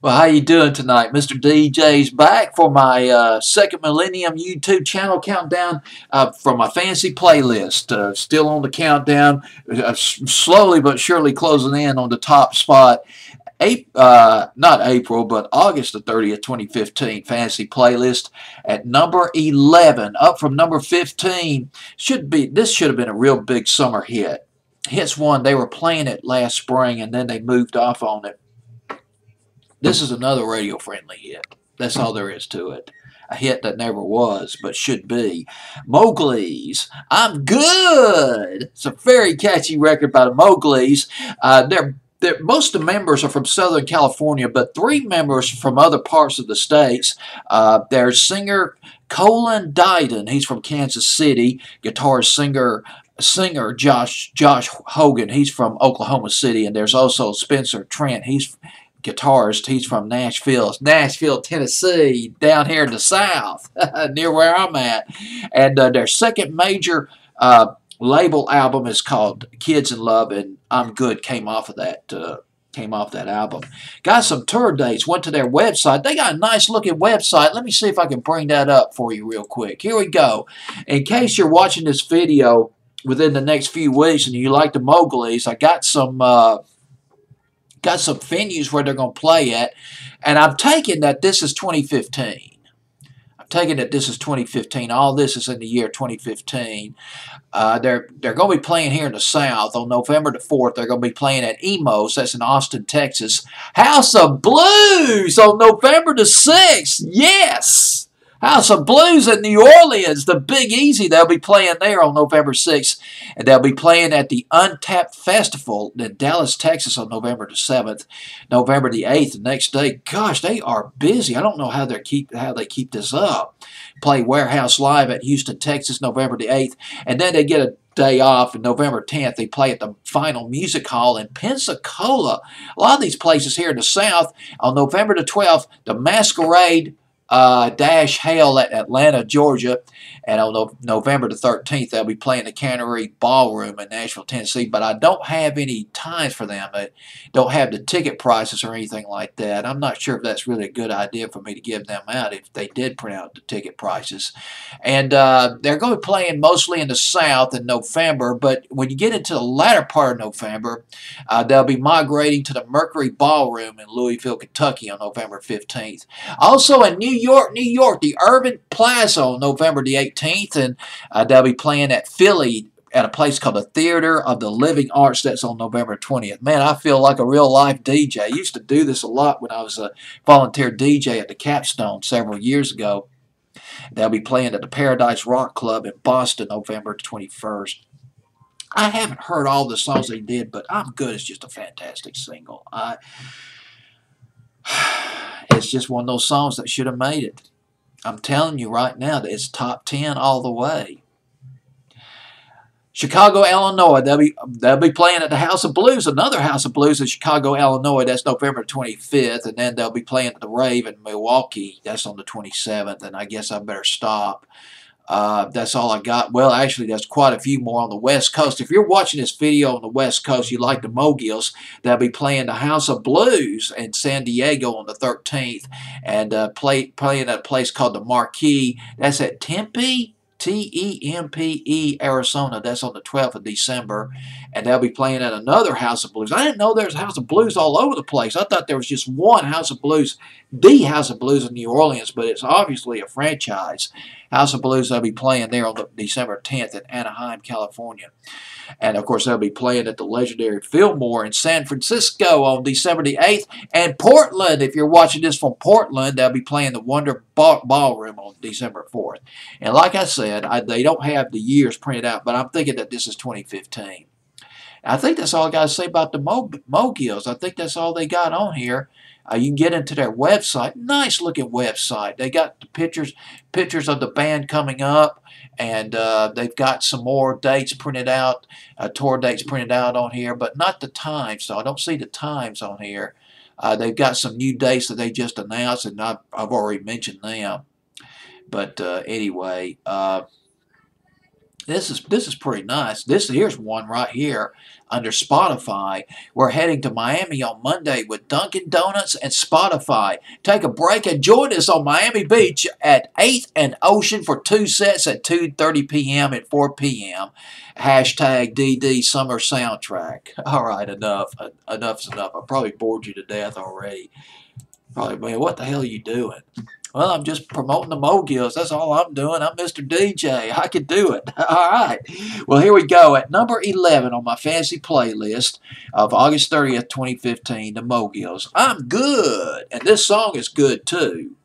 Well, how you doing tonight? Mr. DJ's back for my Second Millennium YouTube channel countdown from my fancy playlist. Still on the countdown, slowly but surely closing in on the top spot. Not April, but August the 30th, 2015, fantasy playlist at number 11, up from number 15. This should have been a real big summer hit. Hits one, they were playing it last spring, and then they moved off on it. This is another radio-friendly hit. That's all there is to it. A hit that never was, but should be. Mowgli's I'm Good. It's a very catchy record by the Mowgli's. Most of the members are from Southern California, but 3 members from other parts of the states. There's singer Colin Diden. He's from Kansas City. Guitarist singer Josh Hogan. He's from Oklahoma City. And there's also Spencer Trent. He's guitarist. He's from Nashville, Tennessee, down here in the South, near where I'm at. And their second major label album is called Kids in Love, and I'm Good came off of that album. Got some tour dates. Went to their website. They got a nice looking website. Let me see if I can bring that up for you real quick. Here we go. In case you're watching this video within the next few weeks and you like the Mowgli's, I got some venues where they're going to play at, and I'm taking that this is 2015. All this is in the year 2015. They're going to be playing here in the South on November the 4th. They're going to be playing at Emos. That's in Austin, Texas. House of Blues on November the 6th. Yes! House of Blues in New Orleans, the Big Easy. They'll be playing there on November 6th. And they'll be playing at the Untapped Festival in Dallas, Texas on November the 7th. November the 8th, the next day. Gosh, they are busy. I don't know how they keep this up. Play Warehouse Live at Houston, Texas, November the 8th. And then they get a day off. On November 10th, they play at the Final Music Hall in Pensacola. A lot of these places here in the South. On November the 12th, the Masquerade Dash Hale at Atlanta, Georgia, and on November the 13th they'll be playing the Cannery Ballroom in Nashville, Tennessee, but I don't have any times for them. I don't have the ticket prices or anything like that. I'm not sure if that's really a good idea for me to give them out if they did print out the ticket prices. And they're going to be playing mostly in the South in November, but when you get into the latter part of November, they'll be migrating to the Mercury Ballroom in Louisville, Kentucky on November 15th. Also in New York, the Urban Plaza on November the 18th, and they'll be playing at Philly at a place called the Theater of the Living Arts. That's on November 20th. Man, I feel like a real-life DJ. I used to do this a lot when I was a volunteer DJ at the Capstone several years ago. They'll be playing at the Paradise Rock Club in Boston November 21st. I haven't heard all the songs they did, but I'm Good is just a fantastic single. It's just one of those songs that should have made it. I'm telling you right now that it's top 10 all the way. Chicago, Illinois, they'll be playing at the House of Blues, another House of Blues in Chicago, Illinois. That's November 25th, and then they'll be playing at the Rave in Milwaukee. That's on the 27th, and I guess I better stop. That's all I got. Well, actually, there's quite a few more on the West Coast. If you're watching this video on the West Coast, you like the Mowgli's, they'll be playing the House of Blues in San Diego on the 13th, and playing at a place called the Marquee. That's at Tempe, Tempe, Arizona. That's on the 12th of December. And they'll be playing at another House of Blues. I didn't know there was a House of Blues all over the place. I thought there was just one House of Blues, the House of Blues in New Orleans, but it's obviously a franchise. House of Blues, they'll be playing there on December 10th in Anaheim, California. And, of course, they'll be playing at the legendary Fillmore in San Francisco on December the 8th. And Portland, if you're watching this from Portland, they'll be playing the Wonder Ballroom on December 4th. And like I said, they don't have the years printed out, but I'm thinking that this is 2015. I think that's all I got to say about the Mowgli's. I think that's all they got on here. You can get into their website. Nice looking website. They got the pictures of the band coming up, and they've got some more dates printed out, tour dates printed out on here, but not the times. So I don't see the times on here. They've got some new dates that they just announced, and I've already mentioned them. But anyway, This is pretty nice. Here's one right here under Spotify. We're heading to Miami on Monday with Dunkin' Donuts and Spotify. Take a break and join us on Miami Beach at 8th and Ocean for 2 sets at 2:30 p.m. and 4 p.m. Hashtag DD Summer Soundtrack. All right, enough. Enough's enough. I probably bored you to death already. Probably, man, what the hell are you doing? Well, I'm just promoting the Moguls. That's all I'm doing. I'm Mr. DJ. I can do it. All right. Well, here we go. At number 11 on my fancy playlist of August 30th, 2015, the Moguls. I'm good. And this song is good, too.